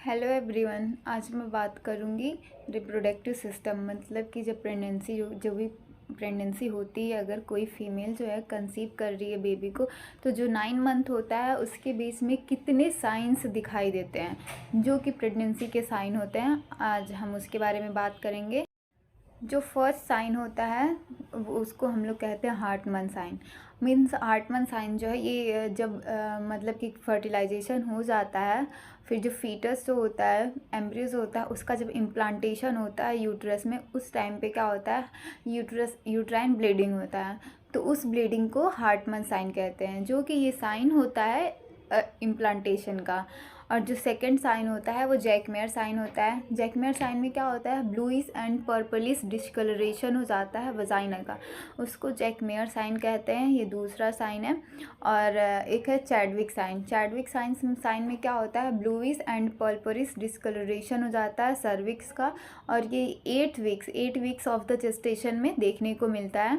Hello everyone. आज मैं बात करूंगी रिप्रोडक्टिव सिस्टम, मतलब कि जब जो भी प्रेगनेंसी होती है, अगर कोई फीमेल जो है कंसीव कर रही है बेबी को, तो जो 9 मंथ होता है उसके बीच में कितने साइंस दिखाई देते हैं जो कि प्रेगनेंसी के साइन होते हैं। आज हम उसके बारे में बात करेंगे। जो फर्स्ट साइन होता है उसको हम लोग कहते हैं Hartman sign. Means Hartman sign जो है ये जब मतलब कि फर्टिलाइजेशन हो जाता है, फिर जो फीटस जो होता है, एम्ब्रियो होता है, उसका जब इम्प्लांटेशन होता है यूट्रस में, उस टाइम पे क्या होता है, यूट्राइन ब्लीडिंग होता है। तो उस ब्लीडिंग को हार्टमन साइन कहते हैं, जो कि ये साइन होता है इम्प्लांटेशन का। और जो सेकंड साइन होता है वो जैकमेयर साइन होता है। जैकमेयर साइन में क्या होता है, ब्लूइश एंड पर्पलिश डिस्कलरेशन हो जाता है वजाइना का, उसको जैकमेयर साइन कहते हैं। ये दूसरा साइन है। और एक है चैडविक साइन। चैडविक साइन में क्या होता है, ब्लूइश एंड पर्पलिश डिस्कलरेशन हो जाता है सर्विक्स का, और ये 8 वीक्स ऑफ द जेस्टेशन में देखने को मिलता है।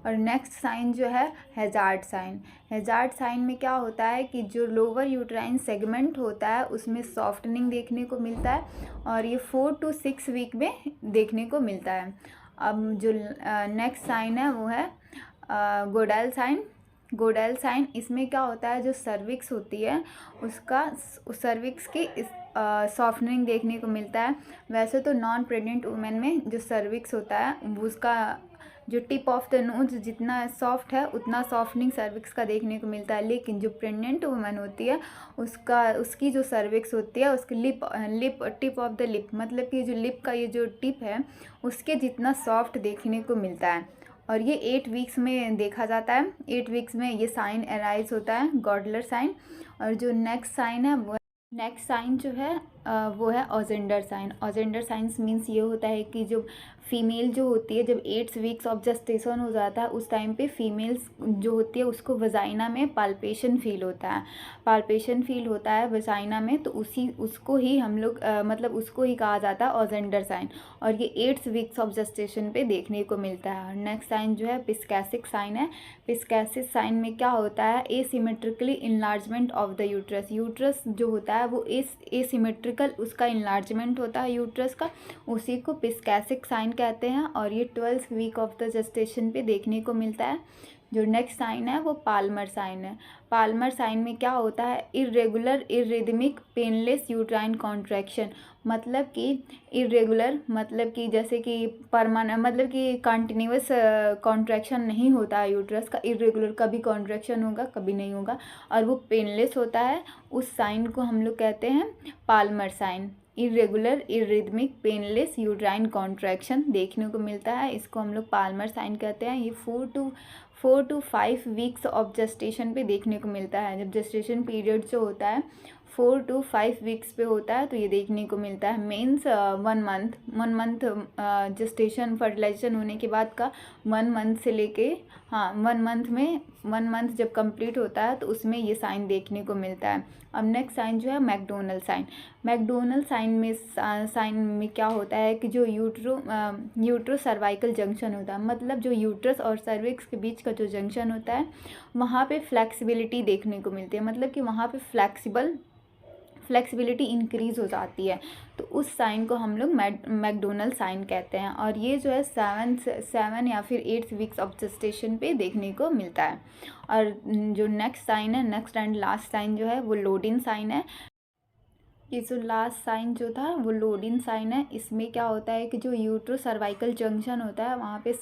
और नेक्स्ट साइन जो है हैजार्ड साइन। हैजार्ड साइन में क्या होता है कि जो लोअर यूट्राइन सेगमेंट होता है उसमें सॉफ्टनिंग देखने को मिलता है, और ये 4 to 6 वीक में देखने को मिलता है। अब जो नेक्स्ट साइन है वो है गोडाइल साइन। गोडाइल साइन, इसमें क्या होता है, जो सर्विक्स होती है उसका सर्विक्स की सॉफ्टनिंग देखने को मिलता है। वैसे तो नॉन प्रेग्नेंट वुमेन में जो सर्विक्स होता है उसका जो टिप ऑफ द नोज जितना सॉफ्ट है उतना सॉफ्टनिंग सर्विक्स का देखने को मिलता है, लेकिन जो प्रेग्नेंट वुमन होती है उसकी जो सर्विक्स होती है उसकी lip tip of the lip, मतलब कि जो लिप का ये जो टिप है उसके जितना सॉफ्ट देखने को मिलता है। और ये 8 वीक्स में देखा जाता है। 8 वीक्स में ये साइन अराइज होता है, गॉडलर साइन। और जो नेक्स्ट साइन है वो नेक्स्ट साइन जो है वो है ऑजेंडर साइन। ऑजेंडर साइंस मीन्स ये होता है कि जो फीमेल जो होती है, जब 8 वीक्स ऑफ जेस्टेशन हो जाता है उस टाइम पे फीमेल्स जो होती है उसको वजाइना में पाल्पेशन फील होता है। पाल्पेशन फील होता है वजाइना में, तो उसको ही हम लोग मतलब उसको ही कहा जाता है ऑजेंडर साइन। और ये 8 वीक्स ऑफ जेस्टेशन पे देखने को मिलता है। नेक्स्ट साइन जो है पिस्कैसिक साइन है। पिस्कैसिक साइन में क्या होता है, asymmetrically enlargement of the uterus. Uterus जो होता है वो एसिमेट्रिकल उसका इनलार्जमेंट होता है यूट्रस का, उसी को पिस्कैसिक साइन कहते हैं। और ये 12th week of the gestation पे देखने को मिलता है। जो नेक्स्ट साइन है वो पाल्मर साइन है। पाल्मर साइन में क्या होता है, irregular arrhythmic painless uterine contraction, मतलब कि इरेगुलर मतलब कि जैसे कि परमानेंट, मतलब कि कंटिन्यूस कॉन्ट्रैक्शन नहीं होता है यूट्रस का, इरेगुलर कभी कॉन्ट्रैक्शन होगा कभी नहीं होगा, और वो पेनलेस होता है। उस साइन को हम लोग कहते हैं Palmer sign. Irregular arrhythmic painless uterine contraction देखने को मिलता है, इसको हम लोग पाल्मर साइन कहते हैं। ये 4 to 5 वीक्स ऑफ जेस्टेशन पे देखने को मिलता है। जब जेस्टेशन पीरियड जो होता है 4 to 5 वीक्स पे होता है तो ये देखने को मिलता है। मीन्स 1 मंथ जेस्टेशन फर्टिलाइजेशन होने के बाद का 1 मंथ से लेके 1 मंथ जब कंप्लीट होता है तो उसमें ये साइन देखने को मिलता है। अब नेक्स्ट साइन जो है मैकडोनल साइन। मैकडोनल साइन में क्या होता है कि जो यूट्रो सर्वाइकल जंक्शन होता है, मतलब जो यूट्रस और सर्विक्स के बीच का जो जंक्शन होता है वहाँ पे फ्लेक्सिबिलिटी देखने को मिलती है, मतलब कि वहाँ पे फ्लेक्सिबिलिटी इंक्रीज हो जाती है। तो उस साइन को हम लोग मैकडोनल साइन कहते हैं। और ये जो है 7 या फिर 8 वीक्स ऑफ जेस्टेशन पे देखने को मिलता है। और जो नेक्स्ट साइन है, नेक्स्ट एंड लास्ट साइन जो है वो लोडिन साइन है। ये जो लास्ट साइन जो था वो लोडिन साइन है। इसमें क्या होता है कि जो यूट्रो सर्वाइकल जंक्शन होता है वहाँ पे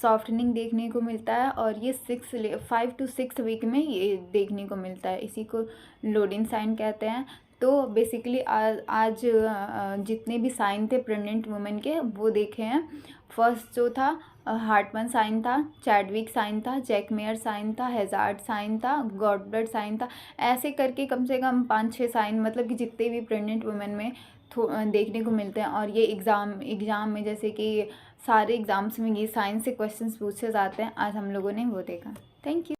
सॉफ्टनिंग देखने को मिलता है, और ये 5 to 6 वीक में ये देखने को मिलता है, इसी को लोडिन साइन कहते हैं। तो बेसिकली आज जितने भी साइन थे प्रेग्नेंट वुमेन के वो देखे हैं। फर्स्ट जो था हार्टमन साइन था, चैडविक साइन था, जैकमेयर साइन था, हैजार्ड साइन था, गॉडब्लड साइन था। ऐसे करके कम से कम 5-6 साइन, मतलब कि जितने भी प्रेग्नेंट वुमेन में देखने को मिलते हैं। और ये एग्ज़ाम में जैसे कि सारे एग्ज़ाम्स में ये साइंस से क्वेश्चंस पूछे जाते हैं, आज हम लोगों ने वो देखा। Thank you.